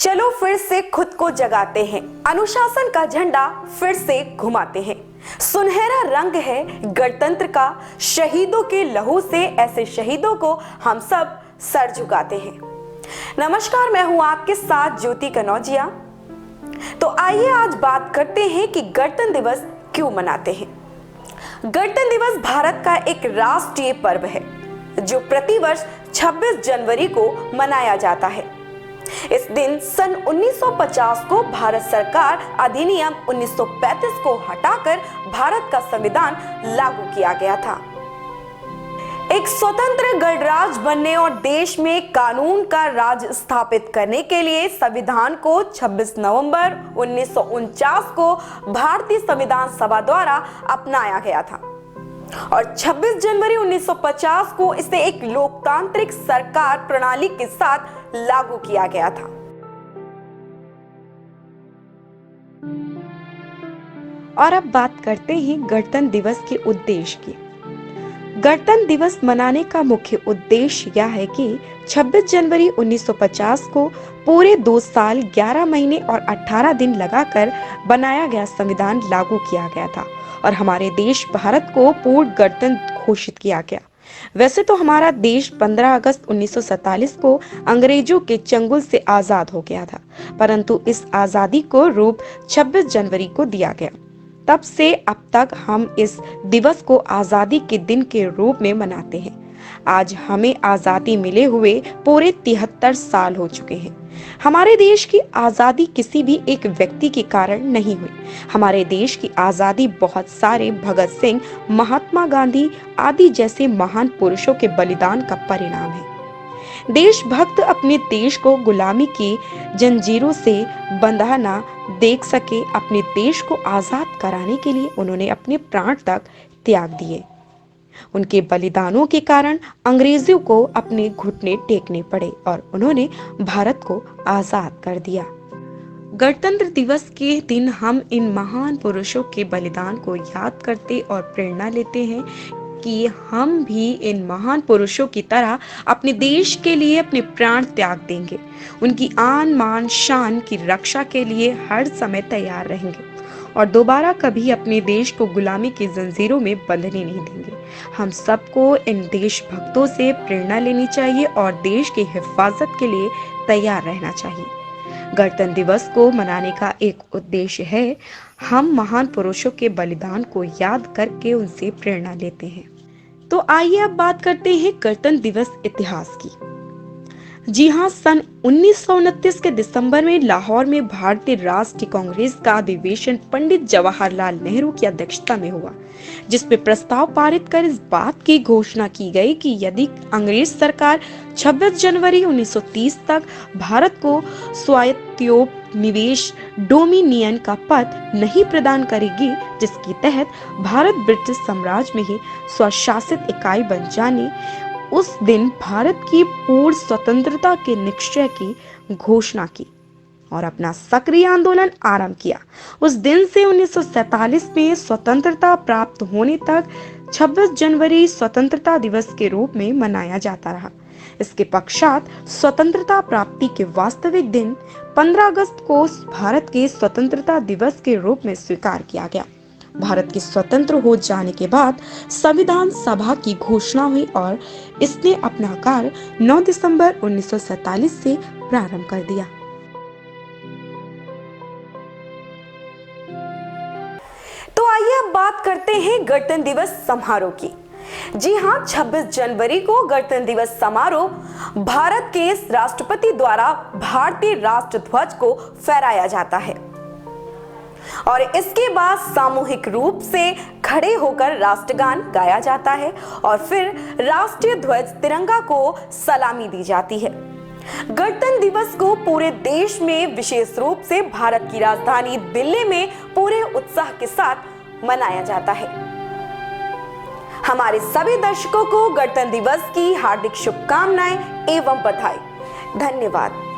चलो फिर से खुद को जगाते हैं, अनुशासन का झंडा फिर से घुमाते हैं। सुनहरा रंग है गणतंत्र का, शहीदों के लहू से ऐसे शहीदों को हम सब सर झुकाते हैं। नमस्कार, मैं हूं आपके साथ ज्योति कनौजिया। तो आइए आज बात करते हैं कि गणतंत्र दिवस क्यों मनाते हैं। गणतंत्र दिवस भारत का एक राष्ट्रीय पर्व है जो प्रतिवर्ष 26 जनवरी को मनाया जाता है। इस दिन सन 1950 को भारत सरकार अधिनियम 1935 को हटाकर भारत का संविधान लागू किया गया था। एक स्वतंत्र गणराज्य बनने और देश में कानून का राज स्थापित करने के लिए संविधान को 26 नवंबर 1949 को भारतीय संविधान सभा द्वारा अपनाया गया था और 26 जनवरी 1950 को इसे एक लोकतांत्रिक सरकार प्रणाली के साथ लागू किया गया था। और अब बात करते हैं गणतंत्र दिवस के उद्देश्य की। गणतंत्र दिवस मनाने का मुख्य उद्देश्य यह है कि 26 जनवरी 1950 को पूरे 2 साल 11 महीने और 18 दिन लगाकर बनाया गया संविधान लागू किया गया था और हमारे देश भारत को पूर्ण गणतंत्र घोषित किया गया। वैसे तो हमारा देश 15 अगस्त 1947 को अंग्रेजों के चंगुल से आजाद हो गया था, परंतु इस आजादी को रूप 26 जनवरी को दिया गया। तब से अब तक हम इस दिवस को आजादी के दिन के रूप में मनाते हैं। आज हमें आजादी मिले हुए पूरे 73 साल हो चुके हैं। हमारे देश की आजादी किसी भी एक व्यक्ति के कारण नहीं हुई। हमारे देश की आजादी बहुत सारे भगत सिंह, महात्मा गांधी आदि जैसे महान पुरुषों के बलिदान का परिणाम है। देशभक्त अपने देश को गुलामी की जंजीरों से बंधा ना देख सके, अपने देश को आजाद कराने के लिए उन्होंने अपने प्राण तक त्याग दिए। उनके बलिदानों के कारण अंग्रेजों को अपने घुटने टेकने पड़े और उन्होंने भारत को आजाद कर दिया। गणतंत्र दिवस के दिन हम इन महान पुरुषों के बलिदान को याद करते और प्रेरणा लेते हैं कि हम भी इन महान पुरुषों की तरह अपने देश के लिए अपने प्राण त्याग देंगे, उनकी आन मान शान की रक्षा के लिए हर समय तैयार रहेंगे और दोबारा कभी अपने देश को गुलामी की जंजीरों में बंधने नहीं देंगे। हम सबको इन देशभक्तों से प्रेरणा लेनी चाहिए और देश की हिफाजत के लिए तैयार रहना चाहिए। गणतंत्र दिवस को मनाने का एक उद्देश्य है, हम महान पुरुषों के बलिदान को याद करके उनसे प्रेरणा लेते हैं। तो आइए अब बात करते हैं गणतंत्र दिवस इतिहास की। जी हाँ, सन 1929 के दिसंबर में लाहौर में भारतीय राष्ट्रीय कांग्रेस का अधिवेशन पंडित जवाहरलाल नेहरू की अध्यक्षता में हुआ, जिसमें प्रस्ताव पारित कर इस बात की घोषणा की गई कि यदि अंग्रेज सरकार 26 जनवरी 1930 तक भारत को स्वायत्तोपनिवेश डोमिनियन का पद नहीं प्रदान करेगी, जिसके तहत भारत ब्रिटिश साम्राज्य में ही स्वशासित इकाई बन जाने, उस दिन भारत की पूर्ण स्वतंत्रता के निश्चय की घोषणा की और अपना सक्रिय आंदोलन आरंभ किया। उस दिन से 1947 में स्वतंत्रता प्राप्त होने तक 26 जनवरी स्वतंत्रता दिवस के रूप में मनाया जाता रहा। इसके पश्चात स्वतंत्रता प्राप्ति के वास्तविक दिन 15 अगस्त को भारत के स्वतंत्रता दिवस के रूप में स्वीकार किया गया। भारत के स्वतंत्र हो जाने के बाद संविधान सभा की घोषणा हुई और इसने अपना कार्य 9 दिसंबर 1947 से प्रारंभ कर दिया। तो आइए अब बात करते हैं गणतंत्र दिवस समारोह की। जी हाँ, 26 जनवरी को गणतंत्र दिवस समारोह भारत के राष्ट्रपति द्वारा भारतीय राष्ट्र ध्वज को फहराया जाता है और इसके बाद सामूहिक रूप से खड़े होकर राष्ट्रगान गाया जाता है और फिर राष्ट्रीय ध्वज तिरंगा को सलामी दी जाती है। गणतंत्र दिवस को पूरे देश में, विशेष रूप से भारत की राजधानी दिल्ली में पूरे उत्साह के साथ मनाया जाता है। हमारे सभी दर्शकों को गणतंत्र दिवस की हार्दिक शुभकामनाएं एवं बधाई। धन्यवाद।